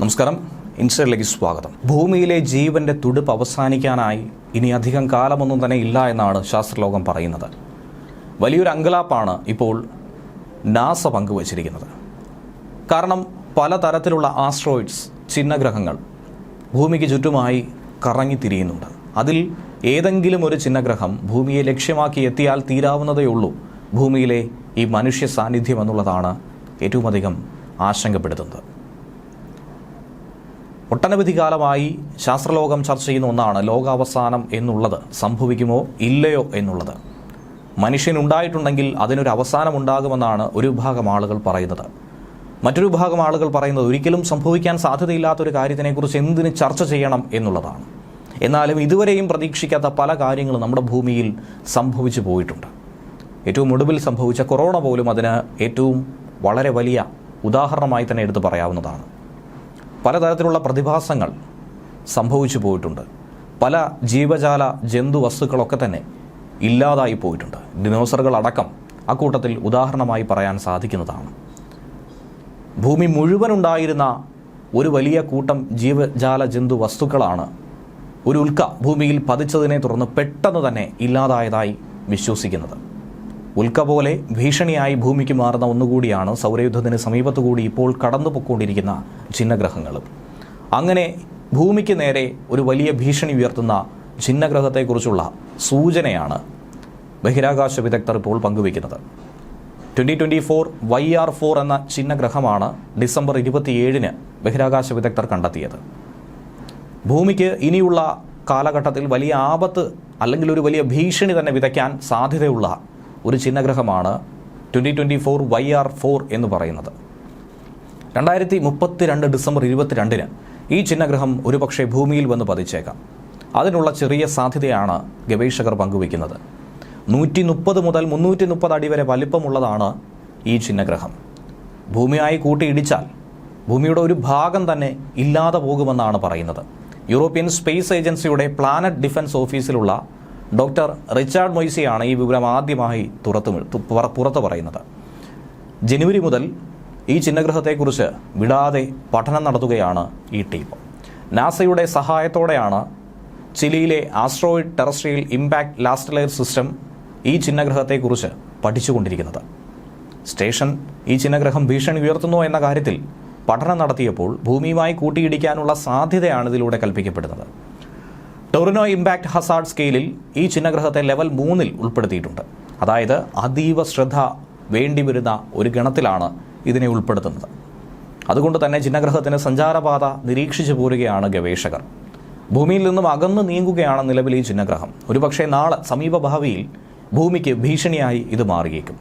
നമസ്കാരം, ഇൻസൈഡിലേക്ക് സ്വാഗതം. ഭൂമിയിലെ ജീവന്റെ തുടിപ്പ് അവസാനിക്കാനായി ഇനി അധികം കാലമൊന്നും തന്നെ ഇല്ല എന്നാണ് ശാസ്ത്രലോകം പറയുന്നത്. വലിയൊരു അങ്കലാപ്പാണ് ഇപ്പോൾ നാസ പങ്കുവച്ചിരിക്കുന്നത്. കാരണം പലതരത്തിലുള്ള ആസ്ട്രോയിഡ്സ്, ചിഹ്നഗ്രഹങ്ങൾ ഭൂമിക്ക് ചുറ്റുമായി കറങ്ങിത്തിരിയുന്നുണ്ട്. അതിൽ ഏതെങ്കിലും ഒരു ചിഹ്നഗ്രഹം ഭൂമിയെ ലക്ഷ്യമാക്കി എത്തിയാൽ തീരാവുന്നതേ ഉള്ളൂ ഭൂമിയിലെ ഈ മനുഷ്യ സാന്നിധ്യം എന്നുള്ളതാണ് ഏറ്റവും അധികം ആശങ്കപ്പെടുത്തുന്നത്. ഒട്ടനവധി കാലമായി ശാസ്ത്രലോകം ചർച്ച ചെയ്യുന്ന ഒന്നാണ് ലോകാവസാനം എന്നുള്ളത്. സംഭവിക്കുമോ ഇല്ലയോ എന്നുള്ളത്. മനുഷ്യനുണ്ടായിട്ടുണ്ടെങ്കിൽ അതിനൊരു അവസാനം ഉണ്ടാകുമെന്നാണ് ഒരു വിഭാഗം ആളുകൾ പറയുന്നത്. മറ്റൊരു വിഭാഗം ആളുകൾ പറയുന്നത് ഒരിക്കലും സംഭവിക്കാൻ സാധ്യതയില്ലാത്തൊരു കാര്യത്തിനെക്കുറിച്ച് എന്തിന് ചർച്ച ചെയ്യണം എന്നുള്ളതാണ്. എന്നാലും ഇതുവരെയും പ്രതീക്ഷിക്കാത്ത പല കാര്യങ്ങളും നമ്മുടെ ഭൂമിയിൽ സംഭവിച്ചു പോയിട്ടുണ്ട്. ഏറ്റവും ഒടുവിൽ സംഭവിച്ച കൊറോണ പോലും അതിന് ഏറ്റവും വളരെ വലിയ ഉദാഹരണമായി തന്നെ എടുത്തു പറയാവുന്നതാണ്. പലതരത്തിലുള്ള പ്രതിഭാസങ്ങൾ സംഭവിച്ചു പോയിട്ടുണ്ട്. പല ജീവജാല ജന്തു വസ്തുക്കളൊക്കെ തന്നെ ഇല്ലാതായി പോയിട്ടുണ്ട്. ഡിനോസറുകൾ അടക്കം അക്കൂട്ടത്തിൽ ഉദാഹരണമായി പറയാൻ സാധിക്കുന്നതാണ്. ഭൂമി മുഴുവനുണ്ടായിരുന്ന ഒരു വലിയ കൂട്ടം ജീവജാല ജന്തു വസ്തുക്കളാണ് ഒരു ഉൽക്ക ഭൂമിയിൽ പതിച്ചതിനെ തുടർന്ന് പെട്ടെന്ന് തന്നെ ഇല്ലാതായതായി വിശ്വസിക്കുന്നത്. ഉൽക്ക പോലെ ഭീഷണിയായി ഭൂമിക്ക് മാറുന്ന ഒന്നുകൂടിയാണ് സൗരയുദ്ധത്തിന് സമീപത്തുകൂടി ഇപ്പോൾ കടന്നു പൊയ്ക്കൊണ്ടിരിക്കുന്ന ചിഹ്നഗ്രഹങ്ങളും. അങ്ങനെ ഭൂമിക്ക് നേരെ ഒരു വലിയ ഭീഷണി ഉയർത്തുന്ന ചിഹ്നഗ്രഹത്തെക്കുറിച്ചുള്ള സൂചനയാണ് ബഹിരാകാശ വിദഗ്ധർ ഇപ്പോൾ പങ്കുവയ്ക്കുന്നത്. 2024 YR4 എന്ന ചിഹ്നഗ്രഹമാണ് ഡിസംബർ 27 ബഹിരാകാശ വിദഗ്ധർ കണ്ടെത്തിയത്. ഭൂമിക്ക് ഇനിയുള്ള കാലഘട്ടത്തിൽ വലിയ ആപത്ത് അല്ലെങ്കിൽ ഒരു വലിയ ഭീഷണി തന്നെ വിതയ്ക്കാൻ സാധ്യതയുള്ള ഒരു ചിഹ്നഗ്രഹമാണ് 2024 YR4 എന്ന് പറയുന്നത്. 2032 ഡിസംബർ 22 ഈ ചിഹ്നഗ്രഹം ഒരുപക്ഷെ ഭൂമിയിൽ വന്ന് പതിച്ചേക്കാം. അതിനുള്ള ചെറിയ സാധ്യതയാണ് ഗവേഷകർ പങ്കുവയ്ക്കുന്നത്. 130 മുതൽ 330 അടി വരെ വലിപ്പമുള്ളതാണ് ഈ ചിഹ്നഗ്രഹം. ഭൂമിയായി കൂട്ടിയിടിച്ചാൽ ഭൂമിയുടെ ഒരു ഭാഗം തന്നെ ഇല്ലാതെ പോകുമെന്നാണ് പറയുന്നത്. യൂറോപ്യൻ സ്പേസ് ഏജൻസിയുടെ പ്ലാനറ്റ് ഡിഫൻസ് ഓഫീസിലുള്ള ഡോക്ടർ റിച്ചാർഡ് മൊയ്സിയാണ് ഈ വിവരം ആദ്യമായി പുറത്തു പറയുന്നത്. ജനുവരി മുതൽ ഈ ചിഹ്നഗ്രഹത്തെക്കുറിച്ച് വിടാതെ പഠനം നടത്തുകയാണ് ഈ ടീം. നാസയുടെ സഹായത്തോടെയാണ് ചിലിയിലെ ആസ്ട്രോയിഡ് ടെറസ്ട്രിയൽ ഇമ്പാക്ട് ലാസ്റ്റലൈർ സിസ്റ്റം ഈ ചിഹ്നഗ്രഹത്തെക്കുറിച്ച് പഠിച്ചുകൊണ്ടിരിക്കുന്നത്. സ്റ്റേഷൻ ഈ ചിഹ്നഗ്രഹം ഭീഷണി ഉയർത്തുന്നു എന്ന കാര്യത്തിൽ പഠനം നടത്തിയപ്പോൾ ഭൂമിയുമായി കൂട്ടിയിടിക്കാനുള്ള സാധ്യതയാണ് ഇതിലൂടെ കൽപ്പിക്കപ്പെടുന്നത്. ടൊറിനോ ഇമ്പാക്ട് ഹസാർഡ് സ്കെയിലിൽ ഈ ചിഹ്നഗ്രഹത്തെ ലെവൽ 3 ഉൾപ്പെടുത്തിയിട്ടുണ്ട്. അതായത് അതീവ ശ്രദ്ധ വേണ്ടിവരുന്ന ഒരു ഗണത്തിലാണ് ഇതിനെ ഉൾപ്പെടുത്തുന്നത്. അതുകൊണ്ട് തന്നെ ചിഹ്നഗ്രഹത്തിന് സഞ്ചാരപാത നിരീക്ഷിച്ചു പോരുകയാണ് ഗവേഷകർ. ഭൂമിയിൽ നിന്നും അകന്നു നീങ്ങുകയാണ് നിലവിൽ ഈ ചിഹ്നഗ്രഹം. ഒരുപക്ഷെ നാളെ സമീപഭാവിയിൽ ഭൂമിക്ക് ഭീഷണിയായി ഇത് മാറിയേക്കും.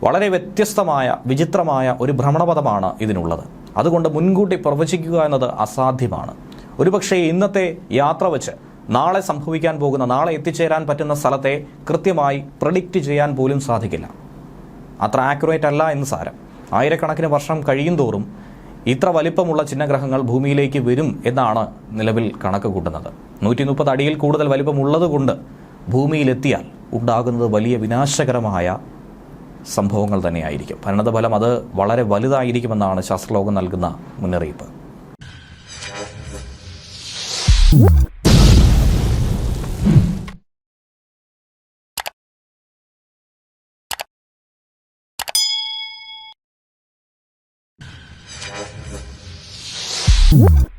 വളരെ വ്യത്യസ്തമായ വിചിത്രമായ ഒരു ഭ്രമണപഥമാണ് ഇതിനുള്ളത്. അതുകൊണ്ട് മുൻകൂട്ടി പ്രവചിക്കുക എന്നത് അസാധ്യമാണ്. ഒരുപക്ഷെ ഇന്നത്തെ യാത്ര വെച്ച് നാളെ സംഭവിക്കാൻ പോകുന്ന, നാളെ എത്തിച്ചേരാൻ പറ്റുന്ന സ്ഥലത്തെ കൃത്യമായി പ്രെഡിക്റ്റ് ചെയ്യാൻ പോലും സാധിക്കില്ല. അത്ര ആക്യുറേറ്റ് അല്ല എന്ന് സാരം. ആയിരക്കണക്കിന് വർഷം കഴിയും തോറും ഇത്ര വലിപ്പമുള്ള ചിഹ്നഗ്രഹങ്ങൾ ഭൂമിയിലേക്ക് വരും എന്നാണ് നിലവിൽ കണക്ക് കൂട്ടുന്നത്. 130 അടിയിൽ കൂടുതൽ വലിപ്പമുള്ളത് കൊണ്ട് ഭൂമിയിലെത്തിയാൽ ഉണ്ടാകുന്നത് വലിയ വിനാശകരമായ സംഭവങ്ങൾ തന്നെയായിരിക്കും. പരിണതഫലം അത് വളരെ വലുതായിരിക്കുമെന്നാണ് ശാസ്ത്രലോകം നൽകുന്ന മുന്നറിയിപ്പ്. What?